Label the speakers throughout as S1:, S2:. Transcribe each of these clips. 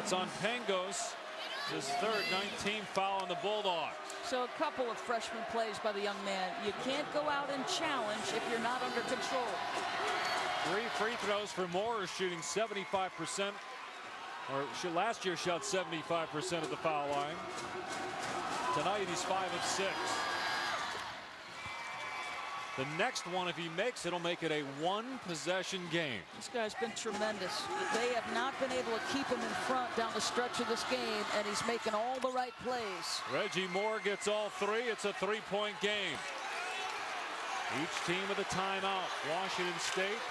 S1: That's on Pangos. His third, 19th foul on the Bulldogs.
S2: So a couple of freshman plays by the young man. You can't go out and challenge if you're not under control.
S1: 3 free throws for Moore, shooting 75%. Or last year shot 75% at the foul line. Tonight he's 5 of 6. The next one, if he makes it, will make it a 1-possession game.
S2: This guy's been tremendous. They have not been able to keep him in front down the stretch of this game, and he's making all the right plays.
S1: Reggie Moore gets all 3. It's a 3-point game. Each team with a timeout. Washington State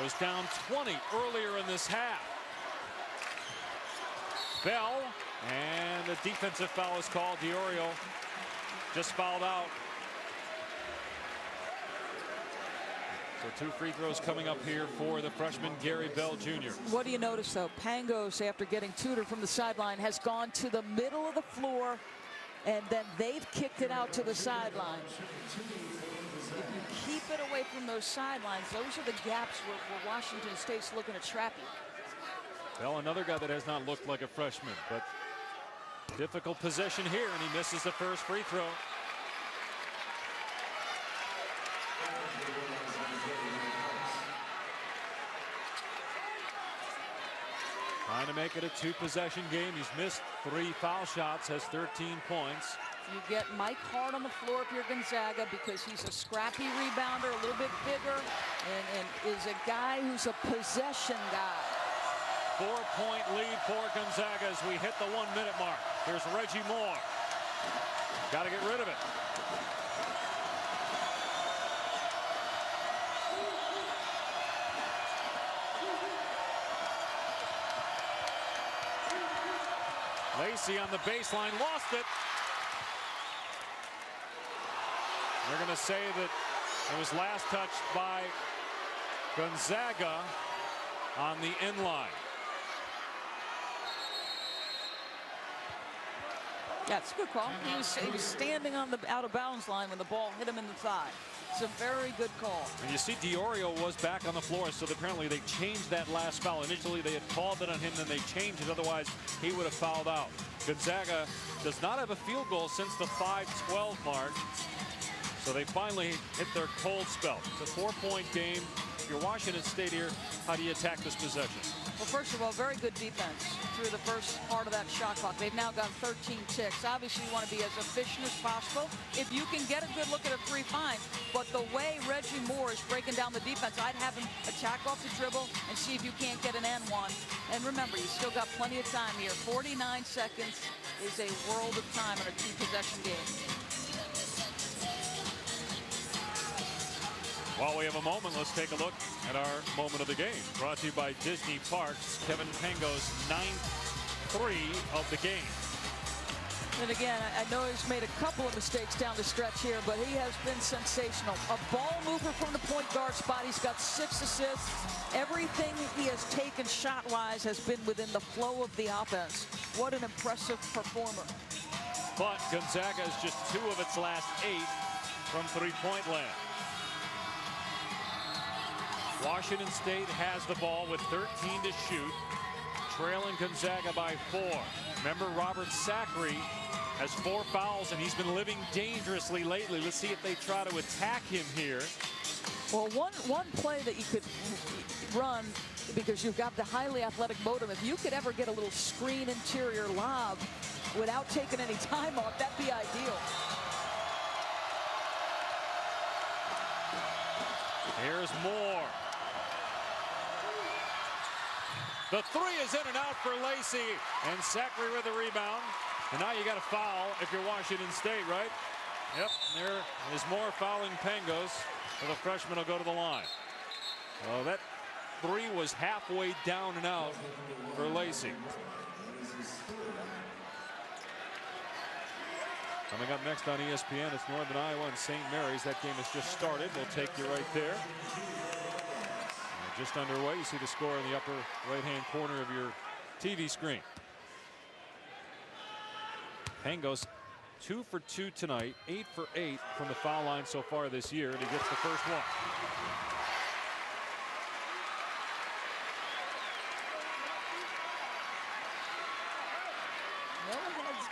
S1: was down 20 earlier in this half. Bell, and the defensive foul is called. DiOrio just fouled out. So 2 free throws coming up here for the freshman Gary Bell Jr.
S2: What do you notice, though? Pangos, after getting tutored from the sideline, has gone to the middle of the floor, and then they've kicked it out to the sideline. If you keep it away from those sidelines, those are the gaps where Washington State's looking to trap you.
S1: Bell, another guy that has not looked like a freshman, but difficult possession here, and he misses the first free throw. Trying to make it a 2-possession game. He's missed 3 foul shots, has 13 points.
S2: You get Mike Hart on the floor if you're Gonzaga, because he's a scrappy rebounder, a little bit bigger, and is a guy who's a possession guy.
S1: 4-point lead for Gonzaga as we hit the 1-minute mark. Here's Reggie Moore. Got to get rid of it. Lacey on the baseline, lost it. They're going to say that it was last touched by Gonzaga on the end line.
S2: Yeah, it's a good call. He was standing on the out-of-bounds line when the ball hit him in the thigh. It's a very good call.
S1: And you see DiOrio was back on the floor, so apparently they changed that last foul. Initially they had called it on him, then they changed it. Otherwise he would have fouled out. Gonzaga does not have a field goal since the 5-12 mark. So they finally hit their cold spell. It's a 4-point game. If you're Washington State here, how do you attack this possession?
S2: Well, first of all, very good defense through the first part of that shot clock. They've now got 13 ticks. Obviously, you want to be as efficient as possible. If you can get a good look at a 3, fine. But the way Reggie Moore is breaking down the defense, I'd have him attack off the dribble and see if you can't get an N1. And remember, you still got plenty of time here. 49 seconds is a world of time in a 2-possession game.
S1: While we have a moment, let's take a look at our moment of the game. Brought to you by Disney Parks. Kevin Pangos, 9th 3 of the game.
S2: And again, I know he's made a couple of mistakes down the stretch here, but he has been sensational. A ball mover from the point guard spot. He's got 6 assists. Everything he has taken shot-wise has been within the flow of the offense. What an impressive performer.
S1: But Gonzaga has just 2 of its last 8 from 3-point land. Washington State has the ball with 13 to shoot, trailing Gonzaga by 4. Remember, Robert Sacre has 4 fouls, and he's been living dangerously lately. Let's see if they try to attack him here.
S2: Well, one play that you could run, because you've got the highly athletic Bodum, if you could ever get a little screen interior lob without taking any time off, that'd be ideal.
S1: Here's Moore. The 3 is in and out for Lacey, and Sacre with the rebound. And now you got a foul if you're Washington State, right? Yep, there is Moore fouling Pangos. So the freshman will go to the line. Well, that 3 was halfway down and out for Lacey. Coming up next on ESPN, it's Northern Iowa and St. Mary's. That game has just started. We'll take you right there. Just underway. You see the score in the upper right-hand corner of your TV screen. Pangos 2 for 2 tonight, 8 for 8 from the foul line so far this year, and he gets the first one.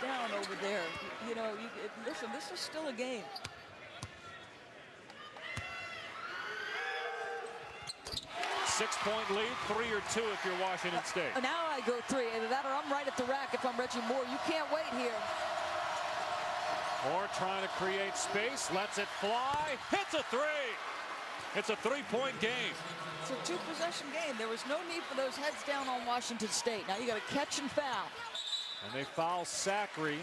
S2: down over there. You know, listen, this is still a game.
S1: Six-point lead, 3 or 2 if you're Washington State.
S2: Now I go 3. Either that or I'm right at the rack if I'm Reggie Moore. You can't wait here.
S1: Moore trying to create space, lets it fly, hits a 3. It's a 3-point game.
S2: It's a 2-possession game. There was no need for those heads down on Washington State. Now you got to catch and foul.
S1: And they foul Sacre.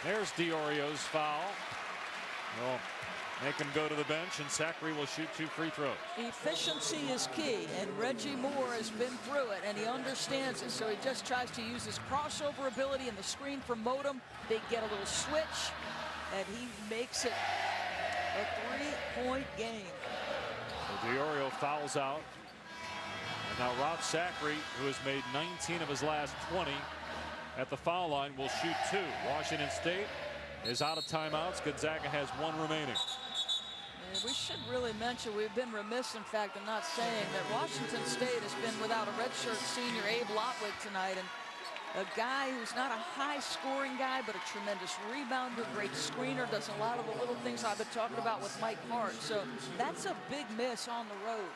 S1: There's Diorio's foul. Well, make him go to the bench, and Sacre will shoot 2 free throws.
S2: Efficiency is key, and Reggie Moore has been through it, and he understands it, so he just tries to use his crossover ability and the screen from Modem. They get a little switch, and he makes it a 3-point game.
S1: So Diorio fouls out. And now Rob Sacre, who has made 19 of his last 20 at the foul line, will shoot 2. Washington State is out of timeouts. Gonzaga has 1 remaining.
S2: We should really mention, we've been remiss, in fact, in not saying that Washington State has been without a redshirt senior, Abe Lotwick, tonight. And a guy who's not a high-scoring guy, but a tremendous rebounder, great screener, does a lot of the little things I've been talking about with Mike Hart. So that's a big miss on the road.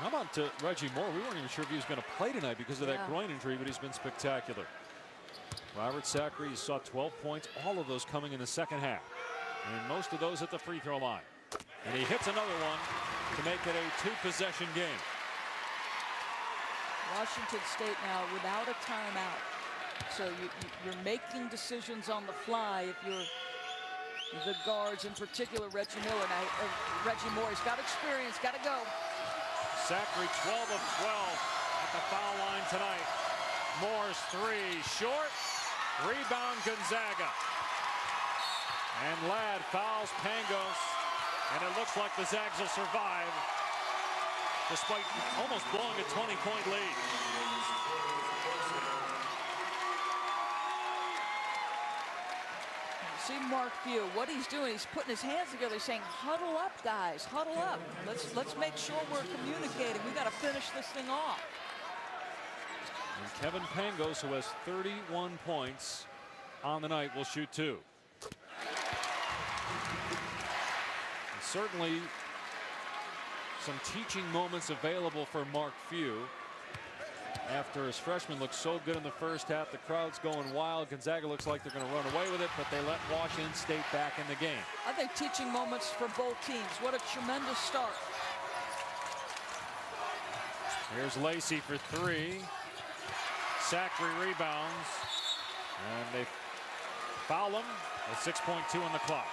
S1: How about Reggie Moore? We weren't even sure if he was going to play tonight because of that groin injury, but he's been spectacular. Robert Sacre, you saw 12 points, all of those coming in the second half. And most of those at the free throw line. And he hits another one to make it a 2-possession game.
S2: Washington State now without a timeout. So you're making decisions on the fly if you're the guards, in particular Reggie Miller. Now, Reggie Moore, he's got experience, got to go.
S1: Sacre 12 of 12 at the foul line tonight. Moore's 3 short. Rebound Gonzaga. And Ladd fouls Pangos. And it looks like the Zags will survive despite almost blowing a 20-point lead.
S2: See Mark Few, what he's doing, he's putting his hands together, saying, huddle up, guys, huddle up. Let's make sure we're communicating. We got to finish this thing off.
S1: And Kevin Pangos, who has 31 points on the night, will shoot 2. And certainly some teaching moments available for Mark Few. After his freshman looked so good in the first half, the crowd's going wild. Gonzaga looks like they're going to run away with it, but they let Washington State back in the game.
S2: I think teaching moments for both teams. What a tremendous start.
S1: Here's Lacey for 3. Sacre rebounds, and they foul him with 6.2 on the clock.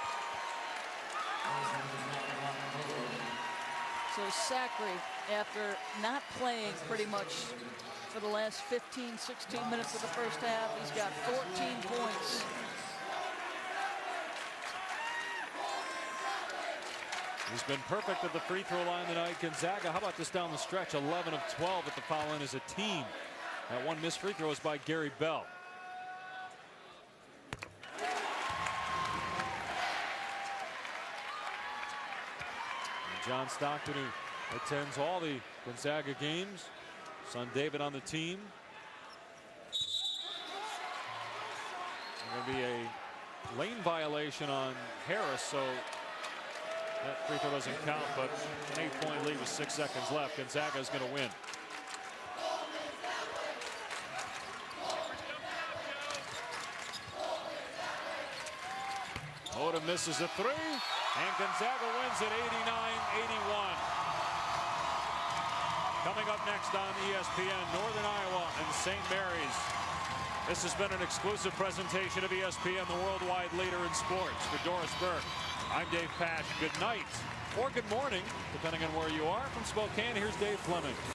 S2: So Sacre, after not playing pretty much for the last 15, 16 minutes of the first half, he's got 14 points.
S1: He's been perfect at the free throw line tonight. Gonzaga, how about this down the stretch? 11 of 12 at the foul line as a team. That one missed free throw was by Gary Bell. And John Stockton, who attends all the Gonzaga games, son David on the team. There's going to be a lane violation on Harris, so that free throw doesn't count, but an 8-point lead with 6 seconds left. Gonzaga is going to win. Oda misses a 3, and Gonzaga wins at 89-81. Coming up next on ESPN, Northern Iowa and St. Mary's. This has been an exclusive presentation of ESPN, the worldwide leader in sports. For Doris Burke, I'm Dave Pasch. Good night or good morning, depending on where you are. From Spokane, here's Dave Fleming.